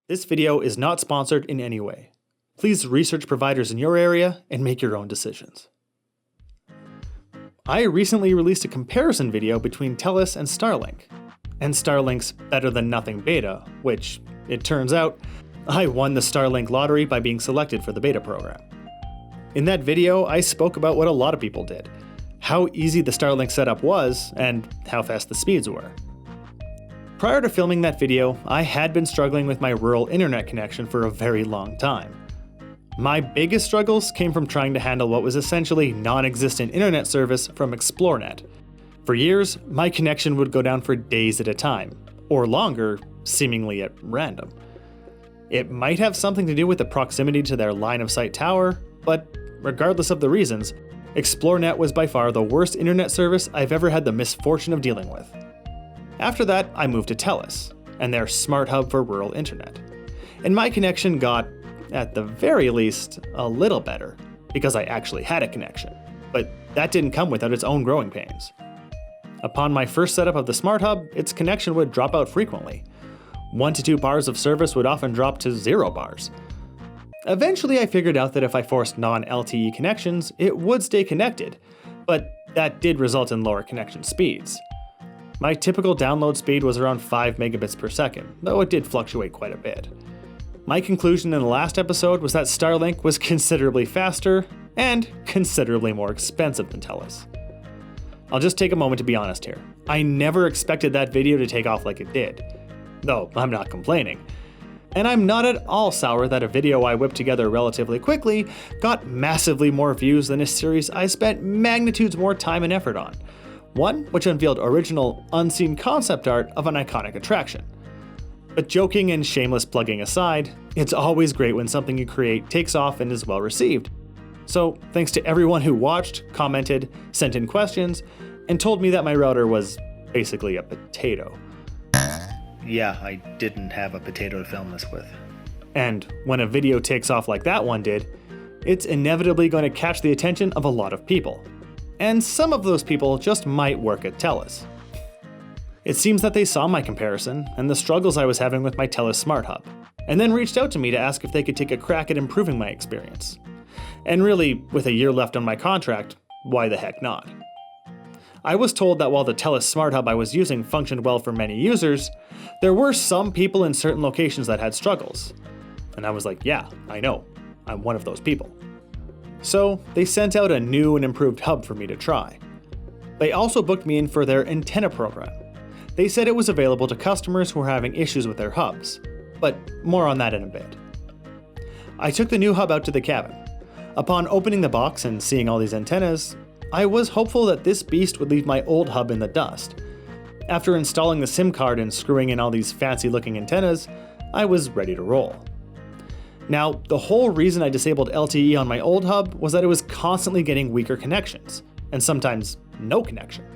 This video is not sponsored in any way. Please research providers in your area and make your own decisions. I recently released a comparison video between Telus and StarLink, and StarLink's Better Than Nothing beta, which, it turns out, I won the StarLink lottery by being selected for the beta program. In that video, I spoke about what a lot of people did, how easy the StarLink setup was, and how fast the speeds were. Prior to filming that video, I had been struggling with my rural internet connection for a very long time. My biggest struggles came from trying to handle what was essentially non-existent internet service from ExploreNet. For years, my connection would go down for days at a time, or longer, seemingly at random. It might have something to do with the proximity to their line-of-sight tower, but regardless of the reasons, ExploreNet was by far the worst internet service I've ever had the misfortune of dealing with. After that, I moved to Telus, and their Smart Hub for rural internet. And my connection got, at the very least, a little better, because I actually had a connection. But that didn't come without its own growing pains. Upon my first setup of the Smart Hub, its connection would drop out frequently. 1 to 2 bars of service would often drop to 0 bars. Eventually, I figured out that if I forced non-LTE connections, it would stay connected, but that did result in lower connection speeds. My typical download speed was around 5 megabits per second, though it did fluctuate quite a bit. My conclusion in the last episode was that StarLink was considerably faster and considerably more expensive than Telus. I'll just take a moment to be honest here. I never expected that video to take off like it did, though I'm not complaining. And I'm not at all sour that a video I whipped together relatively quickly got massively more views than a series I spent magnitudes more time and effort on. One which unveiled original, unseen concept art of an iconic attraction. But joking and shameless plugging aside, it's always great when something you create takes off and is well received. So thanks to everyone who watched, commented, sent in questions, and told me that my router was basically a potato. Yeah, I didn't have a potato to film this with. And when a video takes off like that one did, it's inevitably going to catch the attention of a lot of people. And some of those people just might work at Telus. It seems that they saw my comparison and the struggles I was having with my Telus Smart Hub, and then reached out to me to ask if they could take a crack at improving my experience. And really, with a year left on my contract, why the heck not? I was told that while the Telus Smart Hub I was using functioned well for many users, there were some people in certain locations that had struggles. And I was like, yeah, I know. I'm one of those people. So they sent out a new and improved hub for me to try. They also booked me in for their antenna program. They said it was available to customers who were having issues with their hubs, but more on that in a bit. I took the new hub out to the cabin. Upon opening the box and seeing all these antennas, I was hopeful that this beast would leave my old hub in the dust. After installing the SIM card and screwing in all these fancy looking antennas, I was ready to roll. Now, the whole reason I disabled LTE on my old hub was that it was constantly getting weaker connections, and sometimes no connection.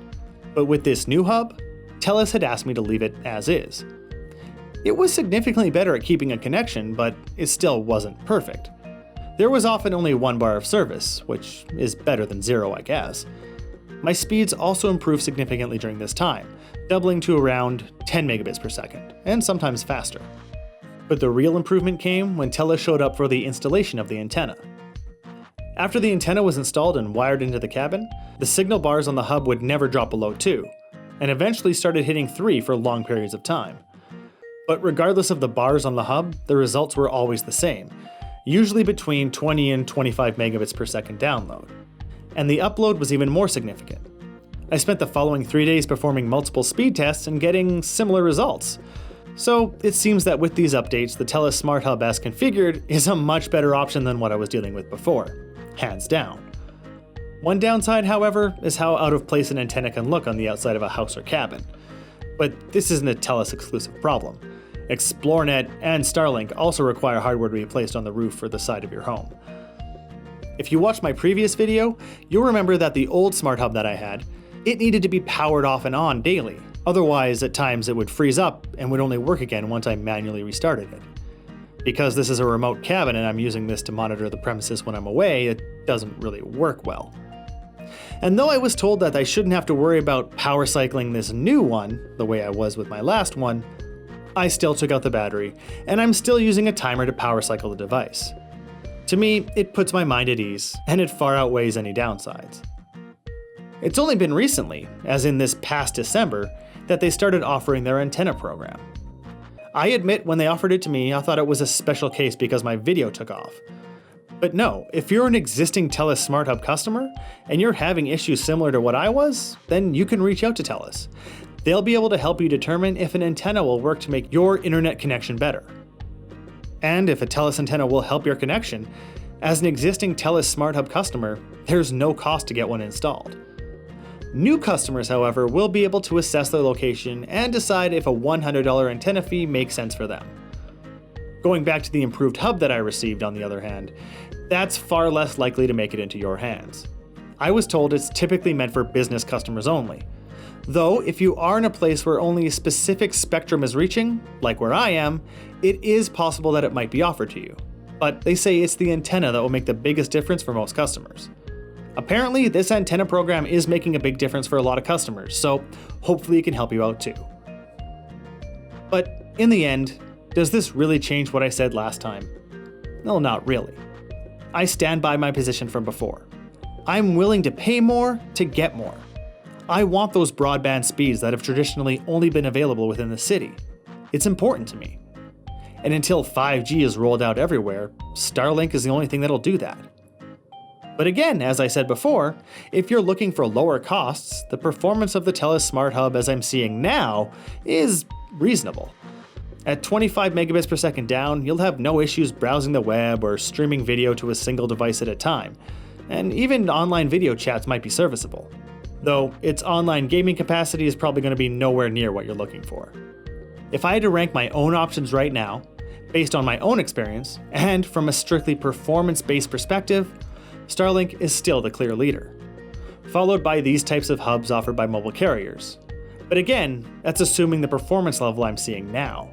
But with this new hub, Telus had asked me to leave it as is. It was significantly better at keeping a connection, but it still wasn't perfect. There was often only 1 bar of service, which is better than 0, I guess. My speeds also improved significantly during this time, doubling to around 10 megabits per second, and sometimes faster. But the real improvement came when Telus showed up for the installation of the antenna. After the antenna was installed and wired into the cabin, the signal bars on the hub would never drop below 2, and eventually started hitting 3 for long periods of time. But regardless of the bars on the hub, the results were always the same, usually between 20 and 25 megabits per second download. And the upload was even more significant. I spent the following 3 days performing multiple speed tests and getting similar results. So it seems that with these updates, the Telus Smart Hub as configured is a much better option than what I was dealing with before, hands down. One downside, however, is how out of place an antenna can look on the outside of a house or cabin. But this isn't a Telus exclusive problem. ExploreNet and StarLink also require hardware to be placed on the roof or the side of your home. If you watched my previous video, you'll remember that the old Smart Hub that I had, it needed to be powered off and on daily. Otherwise, at times it would freeze up and would only work again once I manually restarted it. Because this is a remote cabin and I'm using this to monitor the premises when I'm away, it doesn't really work well. And though I was told that I shouldn't have to worry about power cycling this new one, the way I was with my last one, I still took out the battery, and I'm still using a timer to power cycle the device. To me, it puts my mind at ease, and it far outweighs any downsides. It's only been recently, as in this past December, that they started offering their antenna program. I admit when they offered it to me, I thought it was a special case because my video took off. But no, if you're an existing Telus Smart Hub customer, and you're having issues similar to what I was, then you can reach out to Telus. They'll be able to help you determine if an antenna will work to make your internet connection better. And if a Telus antenna will help your connection, as an existing Telus Smart Hub customer, there's no cost to get one installed. New customers, however, will be able to assess their location and decide if a $100 antenna fee makes sense for them. Going back to the improved hub that I received, on the other hand, that's far less likely to make it into your hands. I was told it's typically meant for business customers only. Though, if you are in a place where only a specific spectrum is reaching, like where I am, it is possible that it might be offered to you. But they say it's the antenna that will make the biggest difference for most customers. Apparently, this antenna program is making a big difference for a lot of customers, so hopefully it can help you out too. But in the end, does this really change what I said last time? No, not really. I stand by my position from before. I'm willing to pay more to get more. I want those broadband speeds that have traditionally only been available within the city. It's important to me. And until 5G is rolled out everywhere, StarLink is the only thing that'll do that. But again, as I said before, if you're looking for lower costs, the performance of the Telus Smart Hub as I'm seeing now is reasonable. At 25 megabits per second down, you'll have no issues browsing the web or streaming video to a single device at a time, and even online video chats might be serviceable. Though its online gaming capacity is probably going to be nowhere near what you're looking for. If I had to rank my own options right now, based on my own experience, and from a strictly performance-based perspective, StarLink is still the clear leader, followed by these types of hubs offered by mobile carriers. But again, that's assuming the performance level I'm seeing now.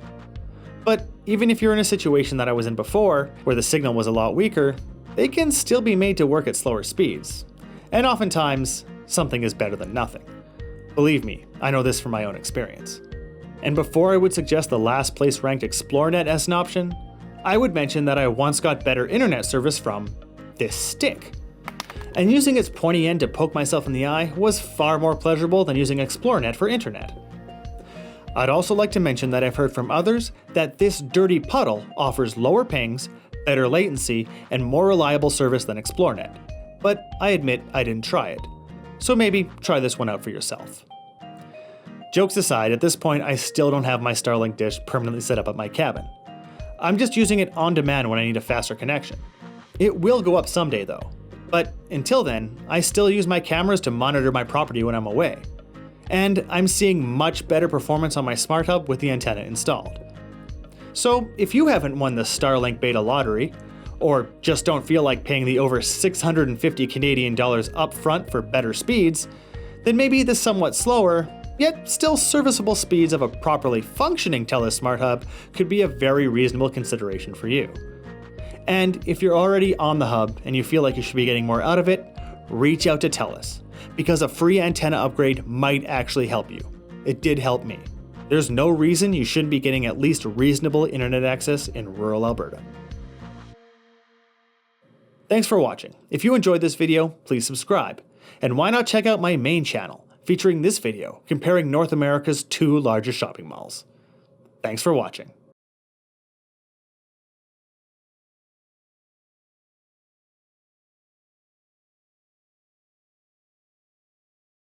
But even if you're in a situation that I was in before, where the signal was a lot weaker, they can still be made to work at slower speeds. And oftentimes, something is better than nothing. Believe me, I know this from my own experience. And before I would suggest the last place ranked ExploreNet as an option, I would mention that I once got better internet service from this stick. And using its pointy end to poke myself in the eye was far more pleasurable than using ExploreNet for internet. I'd also like to mention that I've heard from others that this dirty puddle offers lower pings, better latency, and more reliable service than ExploreNet. But I admit I didn't try it. So maybe try this one out for yourself. Jokes aside, at this point I still don't have my StarLink dish permanently set up at my cabin. I'm just using it on demand when I need a faster connection. It will go up someday though. But until then, I still use my cameras to monitor my property when I'm away. And I'm seeing much better performance on my SmartHub with the antenna installed. So if you haven't won the StarLink beta lottery, or just don't feel like paying the over 650 Canadian dollars upfront for better speeds, then maybe the somewhat slower, yet still serviceable speeds of a properly functioning Telus Smart Hub could be a very reasonable consideration for you. And if you're already on the hub and you feel like you should be getting more out of it, reach out to Telus, because a free antenna upgrade might actually help you. It did help me. There's no reason you shouldn't be getting at least reasonable internet access in rural Alberta. Thanks for watching. If you enjoyed this video, please subscribe. And why not check out my main channel, featuring this video comparing North America's 2 largest shopping malls. Thanks for watching.